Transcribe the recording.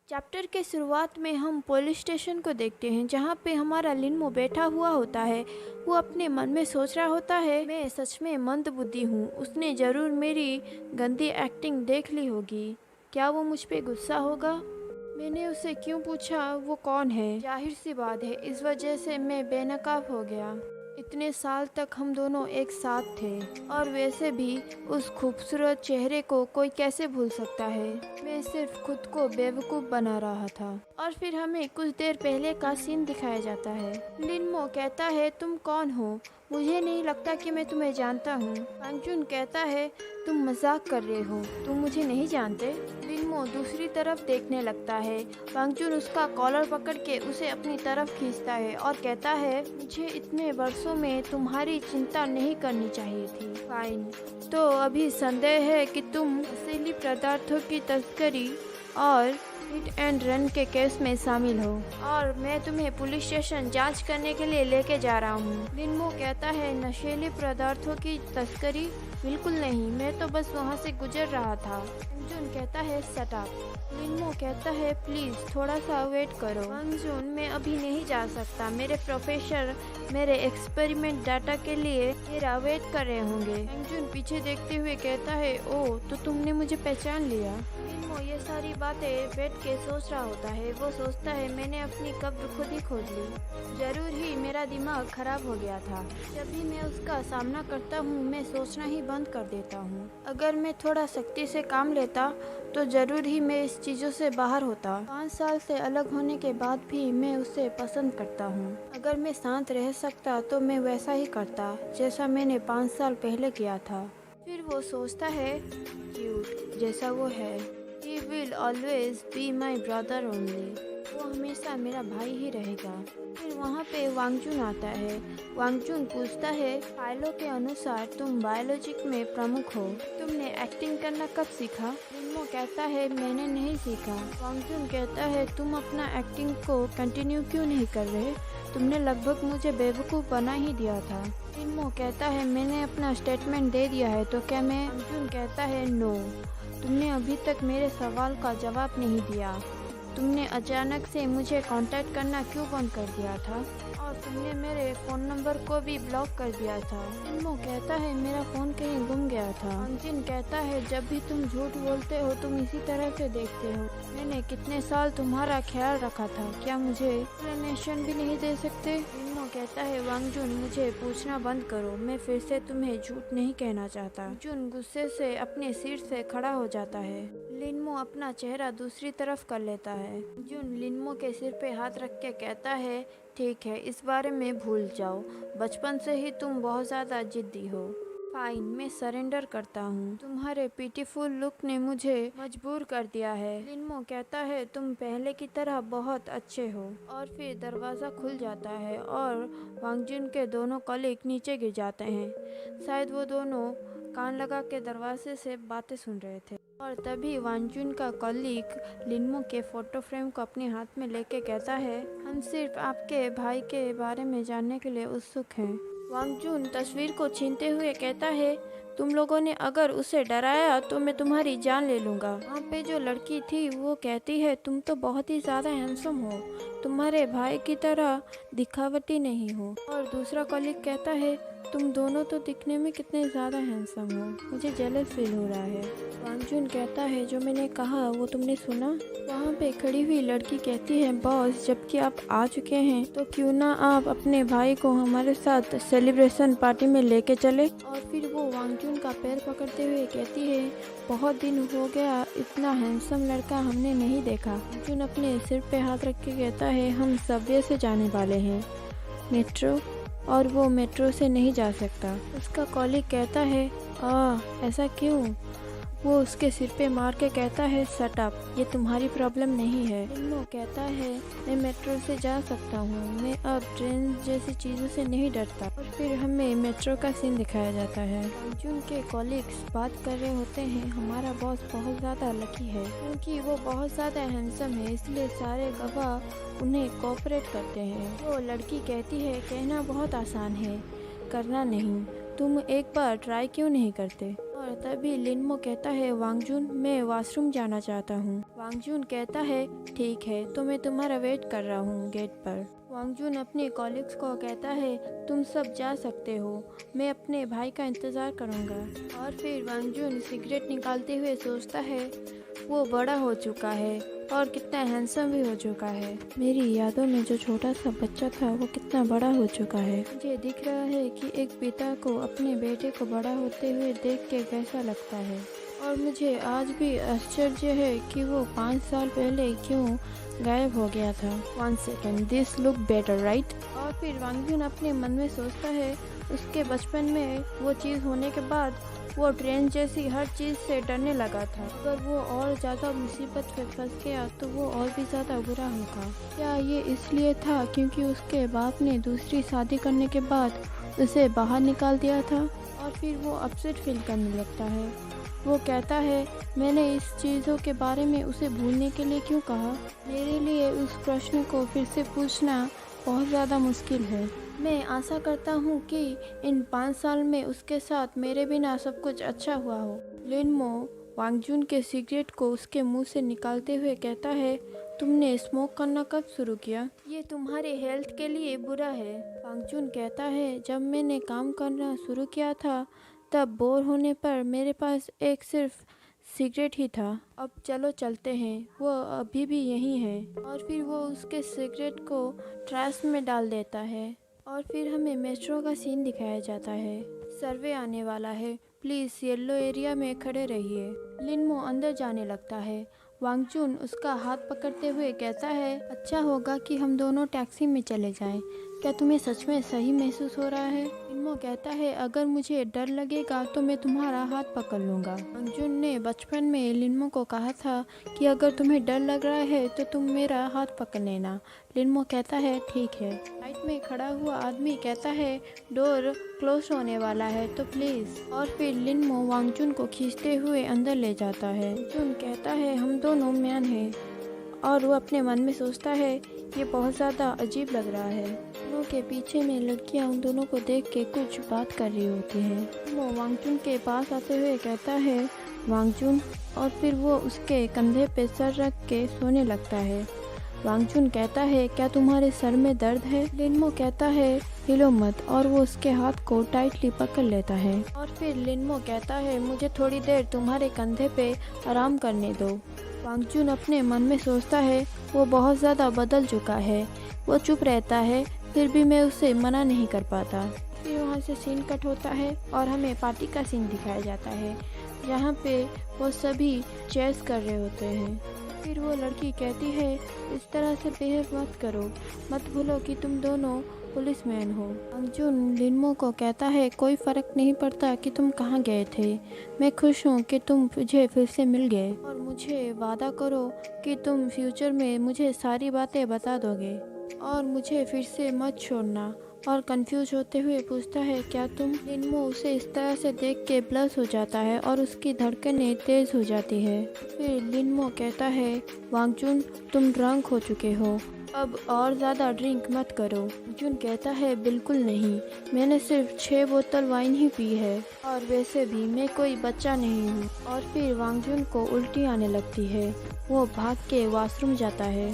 Chapter के शुरुआत में हम पुलिस स्टेशन को देखते हैं, जहाँ पे हमारा लिनमो बैठा हुआ होता है। वो अपने मन में सोच रहा होता है, मैं सच में मंदबुद्धि हूँ। उसने ज़रूर मेरी गंदी एक्टिंग देख ली होगी। क्या वो मुझ पे गुस्सा होगा? मैंने उसे क्यों पूछा वो कौन है? जाहिर सी बात है, इस वजह से मैं बेनकाब हो गया। इतने साल तक हम दोनों एक साथ थे, और वैसे भी उस खूबसूरत चेहरे को कोई कैसे भूल सकता है। मैं सिर्फ खुद को बेवकूफ़ बना रहा था। और फिर हमें कुछ देर पहले का सीन दिखाया जाता है। लिनमो कहता है, तुम कौन हो? मुझे नहीं लगता कि मैं तुम्हें जानता हूँ। वांगजुन कहता है, तुम मजाक कर रहे हो, तुम मुझे नहीं जानते। लिनमो दूसरी तरफ देखने लगता है। वांगजुन उसका कॉलर पकड़ के उसे अपनी तरफ खींचता है और कहता है, मुझे इतने वर्षों में तुम्हारी चिंता नहीं करनी चाहिए थी। फाइन, तो अभी संदेह है कि तुम नशीली पदार्थों की तस्करी और हिट एंड रन के केस में शामिल हो, और मैं तुम्हें पुलिस स्टेशन जांच करने के लिए लेके जा रहा हूँ। लिनमो कहता है, नशीले पदार्थों की तस्करी? बिल्कुल नहीं, मैं तो बस वहाँ से गुजर रहा था। वांगजुन कहता है, शट अप। लिनमो कहता है, प्लीज़ थोड़ा सा वेट करो। वांगजुन, मैं अभी नहीं जा सकता। मेरे प्रोफेसर मेरे एक्सपेरिमेंट डाटा के लिए मेरा वेट कर रहे होंगे। वांगजुन पीछे देखते हुए कहता है, ओह, तो तुमने मुझे पहचान लिया। लिनमो ये सारी बातें बैठ के सोच रहा होता है। वो सोचता है, मैंने अपनी कब्र खुद ही खोद ली। जरूर ही मेरा दिमाग खराब हो गया था। जब भी मैं उसका सामना करता हूँ, मैं सोचना ही बंद कर देता हूँ। अगर मैं थोड़ा सख्ती से काम लेता तो जरूर ही मैं इस चीज़ों से बाहर होता। 5 साल से अलग होने के बाद भी मैं उसे पसंद करता हूँ। अगर मैं शांत रह सकता तो मैं वैसा ही करता जैसा मैंने 5 साल पहले किया था। फिर वो सोचता है, क्यूट जैसा वो है, He will always be my brother only. वो हमेशा मेरा भाई ही रहेगा। फिर वहाँ पे वांगजुन आता है। वांगजुन पूछता है, फाइलों के अनुसार तुम बायोलॉजी में प्रमुख हो। तुमने एक्टिंग करना कब सीखा? लिनमो कहता है, मैंने नहीं सीखा। वांगजुन कहता है, तुम अपना एक्टिंग को कंटिन्यू क्यों नहीं कर रहे? तुमने लगभग मुझे बेवकूफ़ बना ही दिया था। लिनमो कहता है, मैंने अपना स्टेटमेंट दे दिया है, तो क्या मैं? वांगजुन कहता है, नो, तुमने अभी तक मेरे सवाल का जवाब नहीं दिया। तुमने अचानक से मुझे कांटेक्ट करना क्यों बंद कर दिया था? और तुमने मेरे फ़ोन नंबर को भी ब्लॉक कर दिया था। लिनमो कहता है, मेरा फ़ोन कहीं गुम गया था। वांगजुन कहता है, जब भी तुम झूठ बोलते हो तुम इसी तरह से देखते हो। मैंने कितने साल तुम्हारा ख्याल रखा था, क्या मुझे एक्सप्लेनेशन भी नहीं दे सकते? लिनमो कहता है, वांगजुन, मुझे पूछना बंद करो, मैं फिर से तुम्हें झूठ नहीं कहना चाहता। वांगजुन गुस्से से अपने सीट से खड़ा हो जाता है। लिनमो अपना चेहरा दूसरी तरफ कर लेता है। वांगजुन लिनमो के सिर पे हाथ रख के कहता है, ठीक है, इस बारे में भूल जाओ। बचपन से ही तुम बहुत ज़्यादा जिद्दी हो। फाइन, मैं सरेंडर करता हूँ। तुम्हारे ब्यूटीफुल लुक ने मुझे मजबूर कर दिया है। लिनमो कहता है, तुम पहले की तरह बहुत अच्छे हो। और फिर दरवाज़ा खुल जाता है और वांगजुन के दोनों कलीग नीचे गिर जाते हैं। शायद वो दोनों कान लगा के दरवाजे से बातें सुन रहे थे। और तभी वांगजुन का कलीग लिनमो के फोटो फ्रेम को अपने हाथ में लेके कहता है, हम सिर्फ आपके भाई के बारे में जानने के लिए उत्सुक हैं। वांगजुन तस्वीर को छीनते हुए कहता है, तुम लोगों ने अगर उसे डराया तो मैं तुम्हारी जान ले लूँगा। वहाँ पे जो लड़की थी वो कहती है, तुम तो बहुत ही ज़्यादा हैंडसम हो, तुम्हारे भाई की तरह दिखावटी नहीं हो। और दूसरा कलीग कहता है, तुम दोनों तो दिखने में कितने ज़्यादा हैंडसम हो, मुझे जेलस फील हो रहा है। वांगजुन कहता है, जो मैंने कहा वो तुमने सुना? वहाँ पे खड़ी हुई लड़की कहती है, बॉस, जबकि आप आ चुके हैं तो क्यों ना आप अपने भाई को हमारे साथ सेलिब्रेशन पार्टी में लेके चले। और फिर वो वांगजुन का पैर पकड़ते हुए कहती है, बहुत दिन हो गया, इतना हैंडसम लड़का हमने नहीं देखा। वांगजुन अपने सिर पे हाथ रख के कहता है, हम सबवे से जाने वाले हैं, मेट्रो, और वो मेट्रो से नहीं जा सकता। उसका कॉलीग कहता है, ऐसा क्यों? वो उसके सिर पे मार के कहता है, शट अप, ये तुम्हारी प्रॉब्लम नहीं है। लिनमो कहता है, मैं मेट्रो से जा सकता हूँ, मैं अब ट्रेन जैसी चीज़ों से नहीं डरता। और फिर हमें मेट्रो का सीन दिखाया जाता है। वांगजुन के कॉलीग्स बात कर रहे होते हैं, हमारा बॉस बहुत ज़्यादा लकी है क्योंकि वो बहुत ज़्यादा हैंडसम है, इसलिए सारे गवाह उन्हें कोऑपरेट करते हैं। वो लड़की कहती है, कहना बहुत आसान है, करना नहीं। तुम एक बार ट्राई क्यों नहीं करते? और तभी लिनमो कहता है, वांगजुन मैं वॉशरूम जाना चाहता हूँ। वांगजुन कहता है, ठीक है तो मैं तुम्हारा वेट कर रहा हूँ गेट पर। वांगजुन अपने कॉलीग्स को कहता है, तुम सब जा सकते हो, मैं अपने भाई का इंतज़ार करूँगा। और फिर वांगजुन सिगरेट निकालते हुए सोचता है, वो बड़ा हो चुका है और कितना हैंडसम भी हो चुका है। मेरी यादों में जो छोटा सा बच्चा था वो कितना बड़ा हो चुका है। मुझे दिख रहा है कि एक पिता को अपने बेटे को बड़ा होते हुए देख के कैसा लगता है। और मुझे आज भी आश्चर्य है कि वो 5 साल पहले क्यों गायब हो गया था। 1 second, this look better right. और फिर वांगजुन अपने मन में सोचता है, उसके बचपन में वो चीज़ होने के बाद वो ट्रेन जैसी हर चीज़ से डरने लगा था। अगर वो और ज़्यादा मुसीबत में फंस गया तो वो और भी ज़्यादा बुरा होगा। क्या ये इसलिए था क्योंकि उसके बाप ने दूसरी शादी करने के बाद उसे बाहर निकाल दिया था? और फिर वो अपसेट फील करने लगता है। वो कहता है, मैंने इस चीज़ों के बारे में उसे भूलने के लिए क्यों कहा? मेरे लिए उस प्रश्न को फिर से पूछना बहुत ज़्यादा मुश्किल है। मैं आशा करता हूँ कि इन 5 साल में उसके साथ मेरे बिना सब कुछ अच्छा हुआ हो। लिनमो वांगजुन के सिगरेट को उसके मुंह से निकालते हुए कहता है, तुमने स्मोक करना कब शुरू किया? ये तुम्हारे हेल्थ के लिए बुरा है। वांगजुन कहता है, जब मैंने काम करना शुरू किया था तब बोर होने पर मेरे पास एक सिर्फ सिगरेट ही था। अब चलो चलते हैं, वो अभी भी यहीं है। और फिर वो उसके सिगरेट को ट्रैश में डाल देता है। और फिर हमें मेट्रो का सीन दिखाया जाता है। सर्वे आने वाला है, प्लीज़ येलो एरिया में खड़े रहिए। लिनमो अंदर जाने लगता है। वांगजुन उसका हाथ पकड़ते हुए कहता है, अच्छा होगा कि हम दोनों टैक्सी में चले जाएं। क्या तुम्हें सच में सही महसूस हो रहा है? लिनमो कहता है, अगर मुझे डर लगेगा तो मैं तुम्हारा हाथ पकड़ लूँगा। वांगजुन ने बचपन में लिनमो को कहा था कि अगर तुम्हें डर लग रहा है तो तुम मेरा हाथ पकड़ लेना। लिनमो कहता है, ठीक है। राइट में खड़ा हुआ आदमी कहता है, डोर क्लोज होने वाला है तो प्लीज़। और फिर लिनमो वांगजुन को खींचते हुए अंदर ले जाता है। वांगजुन कहता है, हम दोनों मैन हैं। और वो अपने मन में सोचता है, ये बहुत ज़्यादा अजीब लग रहा है। दोनों के पीछे में लड़कियां उन दोनों को देख के कुछ बात कर रही होती हैं। वो वांगजुन के पास आते हुए कहता है, वांगजुन। और फिर वो उसके कंधे पे सर रख के सोने लगता है। वांगजुन कहता है, क्या तुम्हारे सर में दर्द है? लिनमो कहता है, हिलो मत। और वो उसके हाथ को टाइटली पकड़ लेता है। और फिर लिनमो कहता है, मुझे थोड़ी देर तुम्हारे कंधे पे आराम करने दो। वांगजुन अपने मन में सोचता है, वो बहुत ज़्यादा बदल चुका है। वो चुप रहता है, फिर भी मैं उसे मना नहीं कर पाता। फिर वहाँ से सीन कट होता है और हमें पार्टी का सीन दिखाया जाता है, जहाँ पे वो सभी चेस कर रहे होते हैं। फिर वो लड़की कहती है, इस तरह से बिहेव मत करो, मत भूलो कि तुम दोनों पुलिसमैन हो। वांगजुन लिनमो को कहता है, कोई फ़र्क नहीं पड़ता कि तुम कहाँ गए थे, मैं खुश हूँ कि तुम मुझे फिर से मिल गए। और मुझे वादा करो कि तुम फ्यूचर में मुझे सारी बातें बता दोगे और मुझे फिर से मत छोड़ना। और कंफ्यूज होते हुए पूछता है, क्या तुम? लिनमो उसे इस तरह से देख के ब्लश हो जाता है और उसकी धड़कनें तेज हो जाती है। फिर लिनमो कहता है, वांगजुन तुम ड्रंक हो चुके हो, अब और ज़्यादा ड्रिंक मत करो। वांगजुन कहता है, बिल्कुल नहीं, मैंने सिर्फ 6 बोतल वाइन ही पी है और वैसे भी मैं कोई बच्चा नहीं हूँ। और फिर वांगजुन को उल्टी आने लगती है। वो भाग के वॉशरूम जाता है।